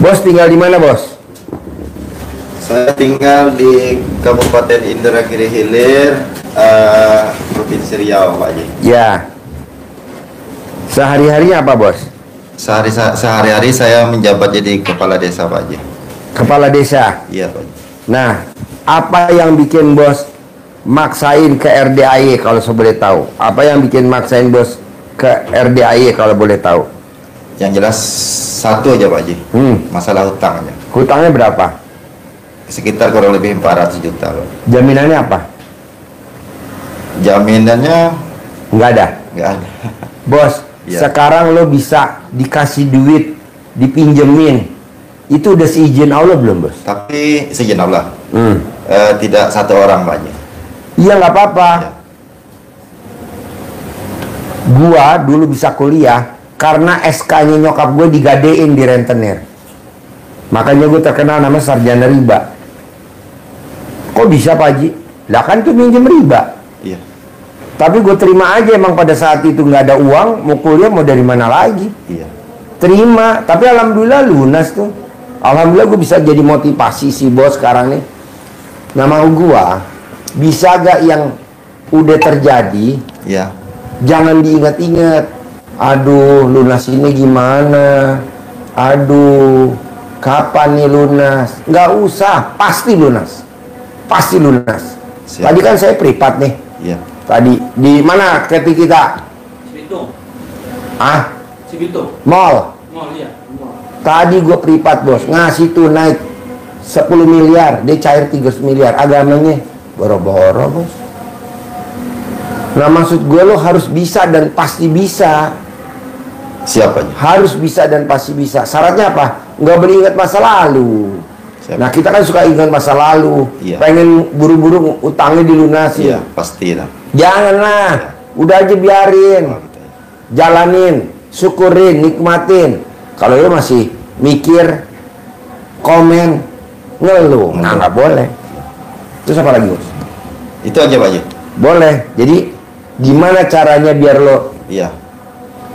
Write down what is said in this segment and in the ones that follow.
Bos tinggal di mana, Bos? Saya tinggal di Kabupaten Indragiri Hilir, Provinsi Riau, Pak Haji. Ya. Sehari-harinya apa, Bos? Sehari-hari saya menjabat jadi kepala desa, Pak Haji. Kepala desa? Iya, Pak Haji. Nah, apa yang bikin Bos maksain ke RDAY kalau saya boleh tahu? Apa yang bikin maksain Bos ke RDAY kalau boleh tahu? Yang jelas satu aja, Pak Haji. Masalah hutang aja. Hutangnya berapa? Sekitar kurang lebih 400 juta, Pak. Jaminannya apa? Jaminannya Nggak ada. nggak ada. Bos, Ya. sekarang lo bisa dikasih duit, dipinjemin. Itu udah seizin Allah belum, Bos? Tapi seizin Allah. Tidak satu orang, Pak Haji. Iya, nggak apa-apa. Ya. Gua dulu bisa kuliah karena SK-nya nyokap gue digadein di rentenir. Makanya gue terkenal nama sarjana riba. Kok bisa, Pak Haji? Lah kan tuh minjem riba. Iya. Tapi gue terima aja, emang pada saat itu nggak ada uang, mau kuliah mau dari mana lagi? Iya. Terima, tapi alhamdulillah lunas tuh. Alhamdulillah gue bisa jadi motivasi si Bos sekarang nih. Nah, mau gue, bisa gak yang udah terjadi, Iya. jangan diingat-ingat. Aduh, lunas ini gimana? Aduh, kapan nih lunas? Nggak usah, pasti lunas. Pasti lunas. Siap. Tadi kan saya privat nih. Iya. Tadi, di mana ketik kita? Cibitung. Ah, Cibitung. mall. Mall ya. Mall. Tadi gue privat, Bos, ngasih tunai 10 miliar, dia cair 300 miliar. Agamanya boro-boro, Bos. Nah, maksud gue lo harus bisa dan pasti bisa. Siapa aja? Harus bisa dan pasti bisa. Syaratnya apa? Nggak boleh ingat masa lalu. Siap. Nah, kita kan suka ingat masa lalu. Iya. Pengen buru-buru utangnya dilunasi. Iya, pasti lah. Janganlah. Udah aja biarin. Jalanin, syukurin, nikmatin. Kalau lo masih mikir, komen, ngeluh, nah nggak boleh. Terus apa lagi, Bos? Itu aja, Pak Haji. Boleh. Jadi gimana caranya biar lo Iya.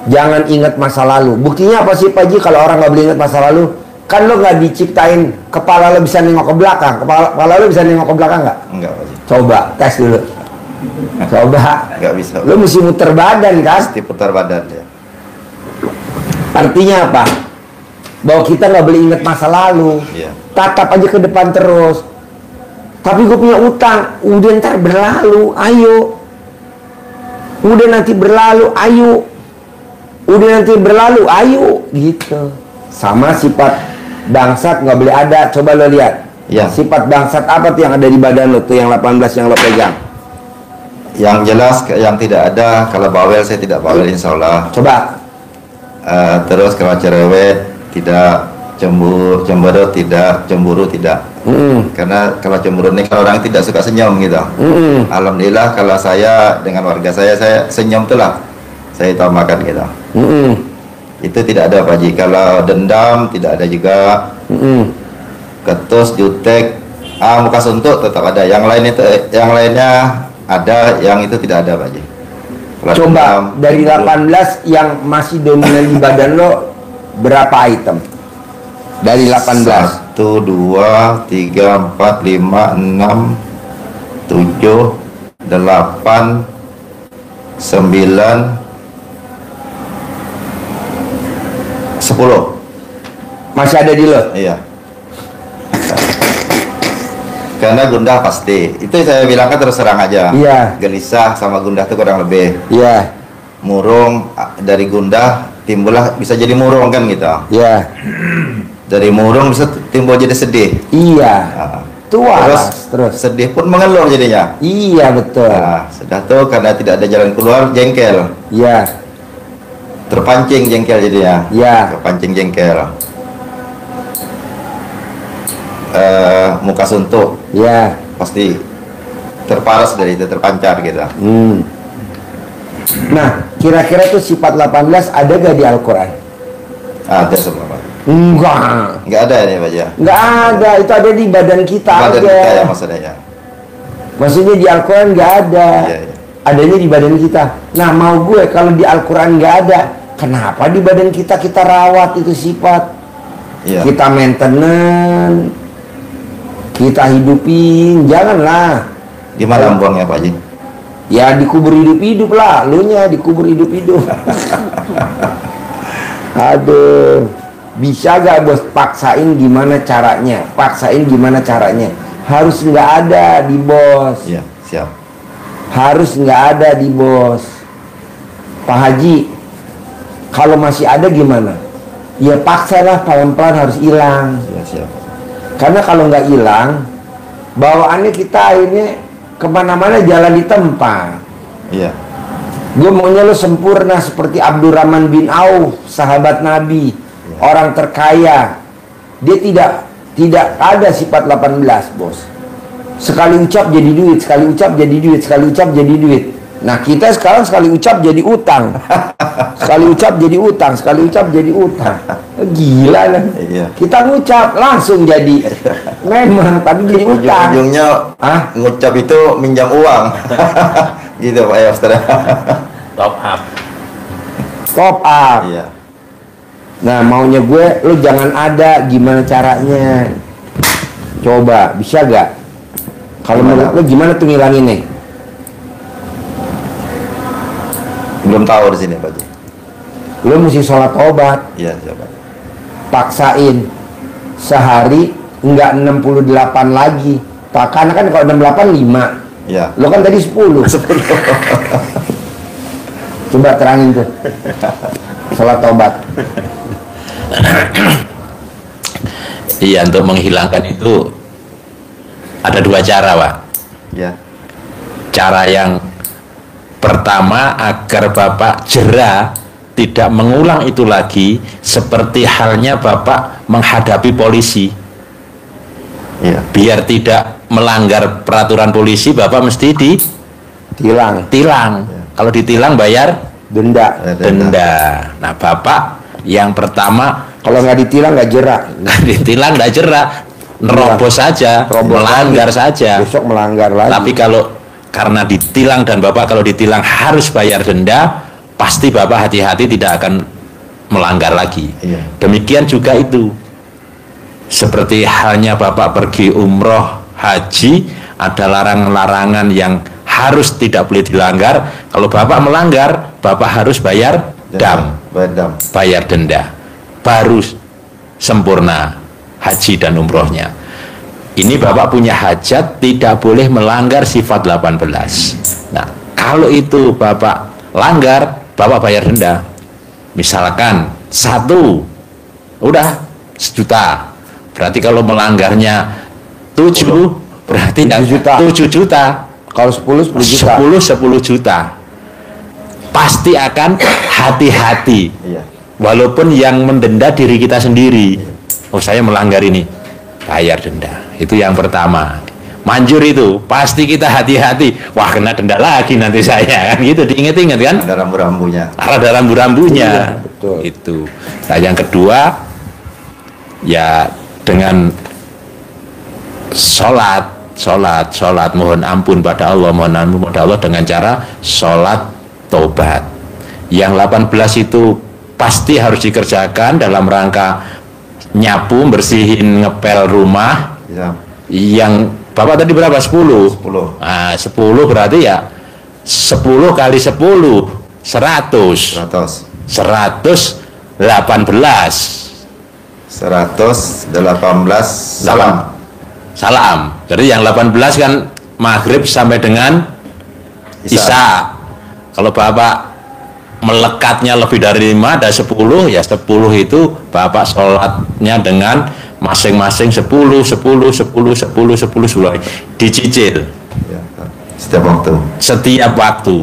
jangan ingat masa lalu? Buktinya apa sih, Pak Haji, kalau orang nggak boleh ingat masa lalu? Kan lo nggak diciptain kepala lo bisa nengok ke belakang. Kepala lo bisa nengok ke belakang nggak? Enggak, Pak Haji. Coba tes dulu. Coba. Enggak bisa. Lo mesti muter badan kan? Pasti putar badan ya. Artinya apa? Bahwa kita nggak boleh ingat masa lalu. Iya. Tatap aja ke depan terus. Tapi gue punya utang, udah ntar berlalu, ayo. Udah nanti berlalu, ayo. Udah nanti berlalu, ayo. Gitu. Sama sifat bangsat nggak boleh ada. Coba lo lihat. Iya. Sifat bangsat apa tuh yang ada di badan lo tuh, yang 18 yang lo pegang? Yang jelas yang tidak ada, kalau bawel saya tidak bawel, insya Allah. Coba. Terus kalau cerewet tidak, cemburu tidak, cemburu tidak. Karena kalau cemburu ini kan orang tidak suka senyum gitu. Alhamdulillah kalau saya dengan warga saya senyum tuh lah saya utamakan gitu. Itu tidak ada, Pak Haji. Kalau dendam tidak ada juga. Ketus, jutek, muka suntuk tetap ada. Yang lain itu, yang lainnya ada, yang itu tidak ada, Pak Haji. Kalau Coba dendam, dari cemburu, 18 yang masih dominan di badan lo berapa item? Dari 18. 1, 2, 3, 4, 5, 6, 7, 8, 9, 10. Masih ada di lo? Iya. Karena gundah pasti. Itu saya bilang kan terus terang aja. Iya. Gelisah sama gundah itu kurang lebih. Iya. Murung dari gundah timbullah bisa jadi murung kan gitu. Iya. Dari murung bisa timbul jadi sedih. Iya. Nah, Terus sedih pun mengeluh jadinya. Iya, betul. Nah, sudah tuh karena tidak ada jalan keluar, jengkel. Iya. Terpancing jengkel jadinya. Iya. Terpancing jengkel. Muka suntuk. Iya. Pasti terparas dari itu, terpancar gitu. Nah, kira-kira tuh sifat 18 ada gak di Al-Quran? Ada semua, Pak. Enggak. Nggak ada ini, Pak ya? Enggak ada, itu ada di badan kita Badan aja. kita ya maksudnya ya. Maksudnya di Al-Quran nggak ada. Iya, iya. Adanya di badan kita. Nah, mau gue kalau di Al-Quran nggak ada, kenapa di badan kita rawat itu sifat? Iya. Kita maintenance, kita hidupin, janganlah. Gimana buangnya Pak Haji? Ya dikubur hidup-hidup lah, lu nya dikubur hidup-hidup. Aduh, bisa gak bos paksain gimana caranya? Paksain gimana caranya? Harus nggak ada di bos. Iya, siap. Harus nggak ada di bos. Pak Haji, kalau masih ada gimana? Ya paksalah, pelan-pelan harus hilang. Iya, siap. Karena kalau nggak hilang, bawaannya kita akhirnya kemana-mana jalan di tempat. Iya. Gue maunya lo sempurna seperti Abdurrahman bin Auf, sahabat Nabi, orang terkaya. Dia tidak ada sifat 18 bos. Sekali ucap jadi duit, sekali ucap jadi duit, sekali ucap jadi duit. Nah kita sekarang sekali ucap jadi utang, sekali ucap jadi utang, sekali ucap jadi utang. Gila kan? Iya. Kita ngucap langsung jadi, memang tapi jadi utang. Ujung-ujungnya ngucap itu minjam uang. Gitu Pak ya Ustaz. Top up. Top up. Iya. Nah maunya gue, lu jangan ada, gimana caranya? Coba, bisa gak? Kalau menurut lu gimana tuh ngilanginnya? Belum tahu di sini Pak Haji. Lu mesti sholat tobat, Iya, siapa? paksain sehari enggak 68 lagi. Karena kan kalau 68 5. Iya. Lu kan tadi 10. 10. Coba terangin tuh. Sholat tobat. Iya, untuk menghilangkan itu ada dua cara, Pak. Ya. Cara yang pertama agar Bapak jera tidak mengulang itu lagi, seperti halnya Bapak menghadapi polisi. Iya. Biar tidak melanggar peraturan polisi, Bapak mesti Tilang. ditilang. Kalau ditilang bayar Denda. denda. Nah, Bapak yang pertama Kalau nggak ditilang nggak jerak. ditilang tidak jerak, nerobos saja, Terobos melanggar lagi. saja. Besok melanggar lagi. Tapi kalau karena ditilang dan Bapak kalau ditilang harus bayar denda, pasti Bapak hati-hati tidak akan melanggar lagi. Iya. Demikian juga itu. Seperti halnya Bapak pergi umroh, haji, ada larangan-larangan yang harus tidak boleh dilanggar. Kalau Bapak melanggar, Bapak harus bayar dam, Bayar dam. bayar denda. Baru sempurna haji dan umrohnya. Ini Bapak punya hajat, tidak boleh melanggar sifat 18. Nah, kalau itu Bapak langgar, Bapak bayar denda. Misalkan 1, udah 1 juta. Berarti kalau melanggarnya 7, berarti 7 juta. 7 juta. Kalau 10 juta. 10 juta. Pasti akan hati-hati. Iya. Walaupun yang mendenda diri kita sendiri. Oh, saya melanggar ini, bayar denda. Itu yang pertama. Manjur itu pasti kita hati-hati. Wah, kena denda lagi nanti saya, kan gitu, diinget-inget kan. Ada rambu-rambunya. Ada rambu-rambunya. Iya, betul. Itu. Nah, yang kedua ya dengan sholat mohon ampun pada Allah, mohon ampun pada Allah dengan cara sholat tobat. Yang 18 itu pasti harus dikerjakan dalam rangka nyapu, bersihin, ngepel rumah. Iya. Yang Bapak tadi berapa? 10? 10. Nah, 10 berarti ya 10 kali 10 100. 118 salam. Jadi yang 18 kan maghrib sampai dengan isya. Kalau Bapak melekatnya lebih dari 5, ada 10, ya 10 itu Bapak sholatnya dengan masing-masing 10 dicicil Ya. Setiap waktu. waktu.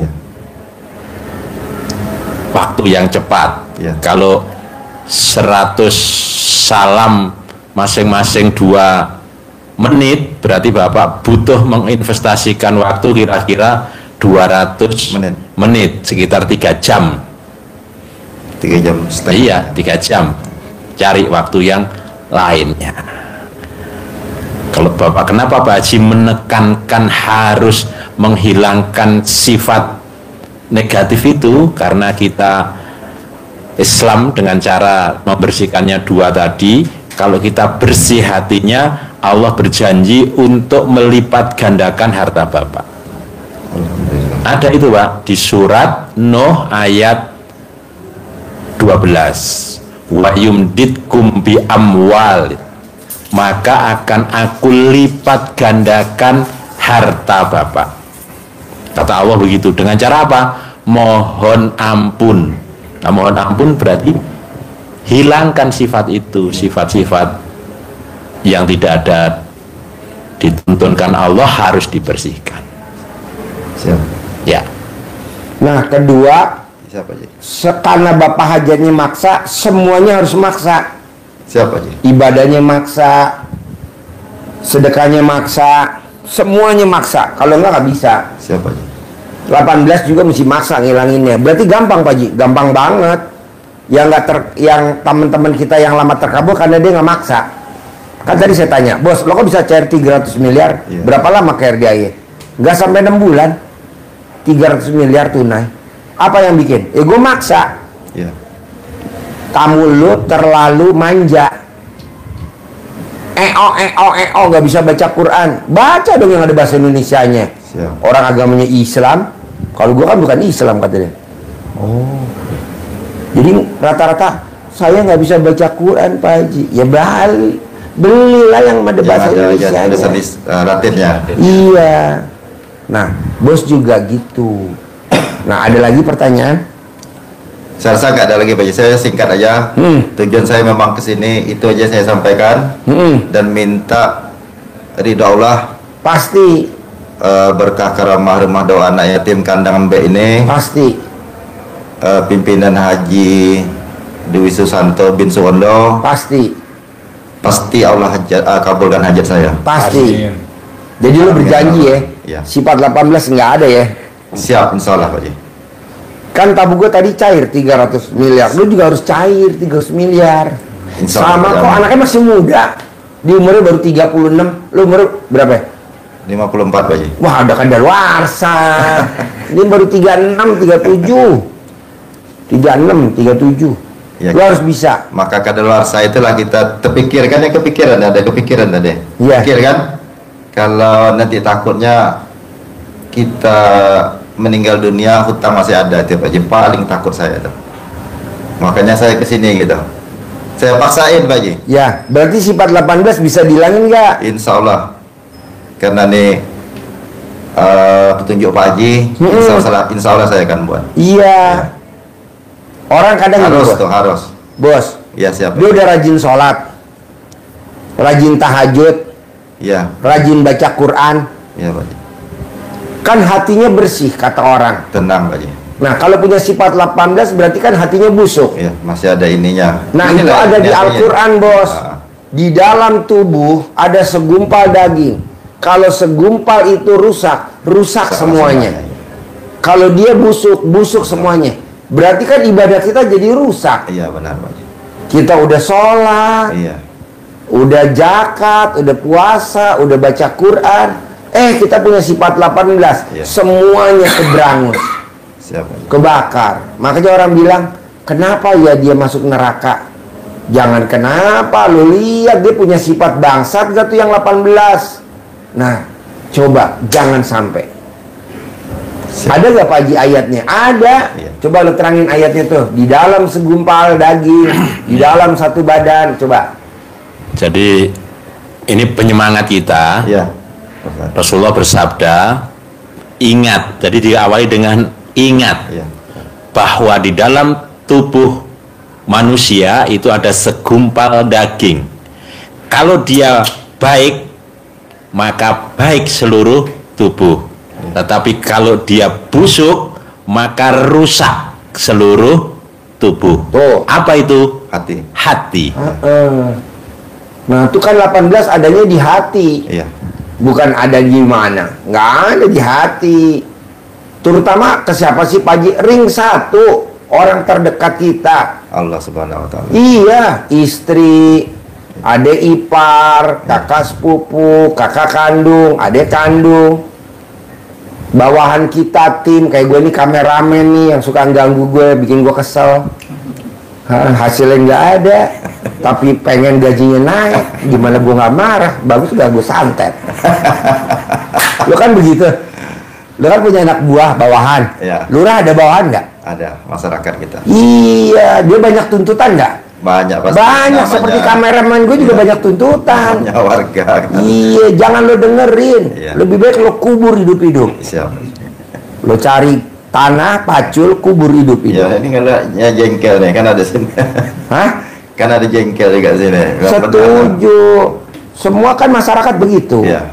Waktu yang cepat. Ya. Kalau 100 salam masing-masing 2 menit, berarti Bapak butuh menginvestasikan waktu kira-kira 200 menit, sekitar 3 jam. 3 jam setengah. Iya, 3 jam. Cari waktu yang lainnya. Kalau Bapak, kenapa Pak Haji menekankan harus menghilangkan sifat negatif itu? Karena kita Islam dengan cara membersihkannya 2 tadi, kalau kita bersih hatinya, Allah berjanji untuk melipat gandakan harta Bapak. Ada itu Pak di surat Nuh ayat 12. Wa yumditkum bi amwal, maka akan aku lipat gandakan harta Bapak. Kata Allah begitu. Dengan cara apa? Mohon ampun. Nah, mohon ampun berarti hilangkan sifat itu, sifat-sifat yang tidak ada dituntunkan Allah harus dibersihkan. Siap. Ya. Nah, kedua, Siapa Ji? karena bapak hajatnya maksa, semuanya harus maksa. Siapa Ji? Ibadahnya maksa, sedekahnya maksa, semuanya maksa. Kalau nggak bisa. Siapa Ji? 18 juga mesti maksa ngilanginnya. Berarti gampang Pak Ji, gampang banget. Yang teman-teman kita yang lama terkabul karena dia nggak maksa. Kan tadi saya tanya, bos, lo kok bisa cair 300 miliar? Iya. Berapa lama cair dia? Nggak sampai 6 bulan. 300 miliar tunai. Apa yang bikin? Gue maksa. Ya. Kamu lu terlalu manja. Nggak bisa baca Quran. Baca dong yang ada bahasa Indonesianya. Siap. Orang agamanya Islam. Kalau gue kan bukan Islam katanya. Oh. Jadi rata-rata saya nggak bisa baca Quran Pak Haji. Ya belilah yang ada bahasa Indonesia. Latinnya. Iya. Nah, bos juga gitu. Nah, ada lagi pertanyaan? Saya rasa nggak ada lagi Pak Ji. Saya singkat aja. Tujuan saya memang kesini itu aja saya sampaikan dan minta ridho Allah. Pasti. Berkah karamah rumah doa anak yatim kandangan B ini. Pasti. Pimpinan Haji Dewi Susanto bin Suwondo. Pasti. Pasti Allah kabulkan hajat saya. Pasti. Jadi lu berjanji ya. Ya. Sifat 18 nggak ada ya. Siap insya Allah Pak Ji. Kan tabu gue tadi cair 300 miliar. Lu juga harus cair 300 miliar. Insya Sama Allah, kok ya. anaknya masih muda. Di umurnya baru 36. Lu umur berapa ya? 54 Pak Ji. Wah, ada kadaluarsa. Ini baru 36, 37. 36, 37. Ya. Lu harus bisa. Maka kadaluarsa itulah kita terpikirkan yang kepikiran ada tadi. Iya. Pikir kan? Kalau nanti takutnya kita meninggal dunia hutang masih ada itu Pak Ji. Paling takut saya tuh. Makanya saya kesini gitu. Saya paksain Pak Ji. Ya, berarti sifat 18 bisa dihilangin nggak? Insya Allah. Karena nih petunjuk Pak Haji, insya Allah saya akan buat. Iya. Orang kadang Harus gitu, tuh harus. bos. Ya siap. Dia udah rajin sholat, rajin tahajud, Ya, rajin baca Quran. ya Pak Haji. Kan hatinya bersih kata orang. Tenang Pak Haji. Nah, kalau punya sifat 18 berarti kan hatinya busuk. Ya, masih ada ininya. Nah, Inilah itu ada di niatnya. Al-Quran, bos. Ah. Di dalam tubuh ada segumpal daging. Kalau segumpal itu rusak semuanya. Kalau dia busuk, busuk semuanya. Berarti kan ibadah kita jadi rusak. Iya benar Pak Haji. Kita udah sholat, Iya. udah zakat, udah puasa, udah baca Quran. Kita punya sifat 18. Iya. Semuanya keberangus, Siap Pak Haji. kebakar. Makanya orang bilang, kenapa ya dia masuk neraka? Jangan kenapa, lu lihat dia punya sifat bangsat gak tuh yang 18. Nah, coba jangan sampai. Siap. Ada gak Pak Haji ayatnya? Ada. Iya. Coba lu terangin ayatnya tuh. Di dalam segumpal daging, di dalam satu badan. Coba. Jadi ini penyemangat kita. Iya. Rasulullah bersabda, ingat. Jadi diawali dengan ingat Iya. bahwa di dalam tubuh manusia itu ada segumpal daging. Kalau dia baik, maka baik seluruh tubuh. Tetapi kalau dia busuk, maka rusak seluruh tubuh. Tuh. Apa itu? Hati. Hati. Nah, itu kan 18 adanya di hati. Iya. Bukan ada di mana. Nggak ada di hati. Terutama ke siapa sih Pak Haji? Ring satu. Orang terdekat kita. Allah Subhanahu wa taala. Iya, istri, adik ipar, kakak sepupu, kakak kandung, adik kandung. Bawahan kita tim, kayak gue nih kameramen nih yang suka ganggu gue, bikin gue kesel. Hasilnya nggak ada, tapi pengen gajinya naik. Gimana gue nggak marah? Bagus udah gue santet. Lo kan begitu. Lo kan punya anak buah bawahan. Ya. Lurah ada bawahan nggak? Ada masyarakat kita. Iya, dia banyak tuntutan nggak? Banyak pasti. Banyak, seperti kameramen gue juga Iya. banyak tuntutan. Banyak warga. Iya, jangan lo dengerin. Iya. Lebih baik lo kubur hidup-hidup. Siap. Lo cari tanah, pacul, kubur hidup-hidup. Ya ini kalau ya jengkel nih kan ada sini. Hah? Kan ada jengkel juga sini. Setuju. Semua kan masyarakat begitu. Iya.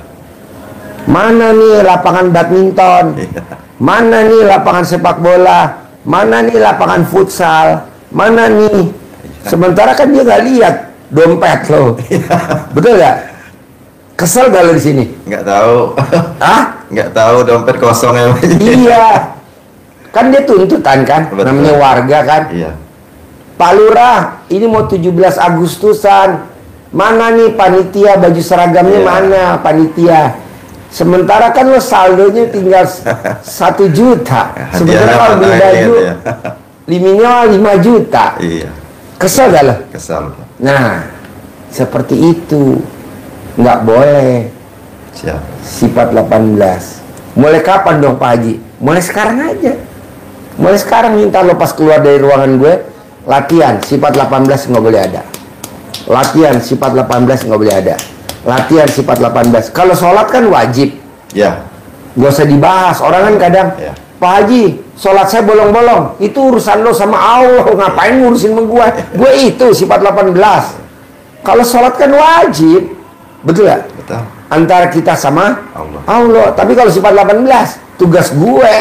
Mana nih lapangan badminton? Iya. Mana nih lapangan sepak bola? Mana nih lapangan futsal? Mana nih? Sementara kan dia nggak lihat dompet lo. Betul nggak? Kesel gak lo di sini? Nggak tahu. Hah? Nggak tahu dompet kosong ya. Iya. Kan dia tuntutan kan? Betul. Namanya warga kan? Iya. Pak Lurah, ini mau 17 Agustusan. Mana nih panitia, baju seragamnya Iya. mana panitia? Sementara kan lo saldonya tinggal 1 juta. Sementara kalau beli baju, ya. minimal 5 juta. Iya. Kesel gak lo? Kesal. Nah, seperti itu. Nggak boleh. Siap. Sifat 18. Mulai kapan dong Pak Haji? Mulai sekarang aja. Mulai sekarang minta lo pas keluar dari ruangan gue, latihan sifat 18 nggak boleh ada. Latihan sifat 18 nggak boleh ada. Latihan sifat 18. Kalau sholat kan wajib. Ya. Gak usah dibahas. Orang kan kadang, Ya. Pak Haji, sholat saya bolong-bolong. Itu urusan lo sama Allah. Ngapain ngurusin sama gue? Gue itu sifat 18. Kalau sholat kan wajib. Betul gak? Betul. Antara kita sama Allah. Allah. Tapi kalau sifat 18, tugas gue.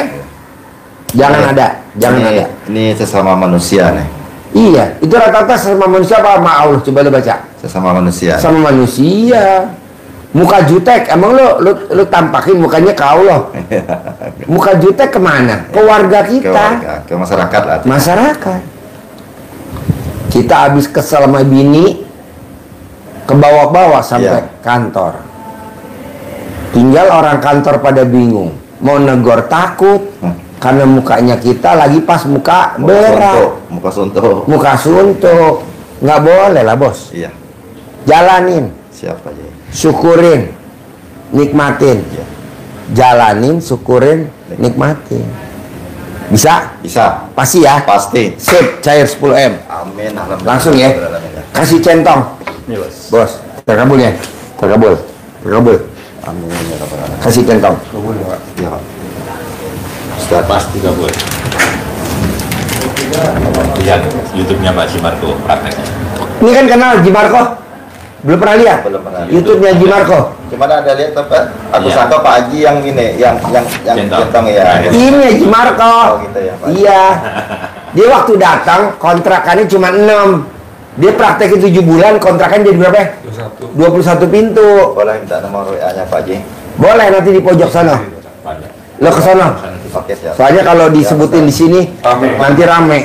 Jangan Ini- ada. Jangan ini, ada. Ini sesama manusia nih. Iya. Itu rata-rata sama manusia apa sama Allah? Coba lo baca. Sesama manusia. Sama manusia. Muka jutek. Emang lo tampakin mukanya ke Allah. Muka jutek kemana? Ke warga Ke kita. warga, ke masyarakat lah. Masyarakat. Kita habis kesel sama bini, ke bawah-bawah sampai Iya. kantor. Tinggal orang kantor pada bingung. Mau negor takut, karena mukanya kita lagi pas muka berak. Muka suntuk. Muka suntuk. Nggak boleh lah bos. Iya. Jalanin. Siapa aja. Syukurin. Nikmatin. Iya. Jalanin, syukurin, nikmatin. Bisa? Bisa. Pasti ya? Pasti. Sip, cair 10M. Amin. Alhamdulillah. Langsung ya. Kasih centong. Iya, Bos. Bos, terkabul ya? Terkabul. Terkabul. Amin ya rabbal alamin. Kasih centong. Ya. Ustaz. Pasti nggak boleh. Lihat YouTube-nya Pak Jimarko prakteknya. Ini kan kenal Jimarko? Belum pernah lihat? Belum pernah. YouTube-nya Jimarko. Cuman ada lihat apa? Aku Iya. sangka Pak Haji yang ini, yang Centong. centong ya. Ini ya Jimarko. Oh gitu ya, Pak. Iya. Dia waktu datang kontrakannya cuma 6. Dia praktekin 7 bulan, kontrakan jadi berapa ya? 21 pintu. Boleh minta nomor WA-nya Pak Haji. Boleh nanti di pojok sana. Lo ke sana. Oke siap. Soalnya kalau disebutin di sini Rame. nanti rame.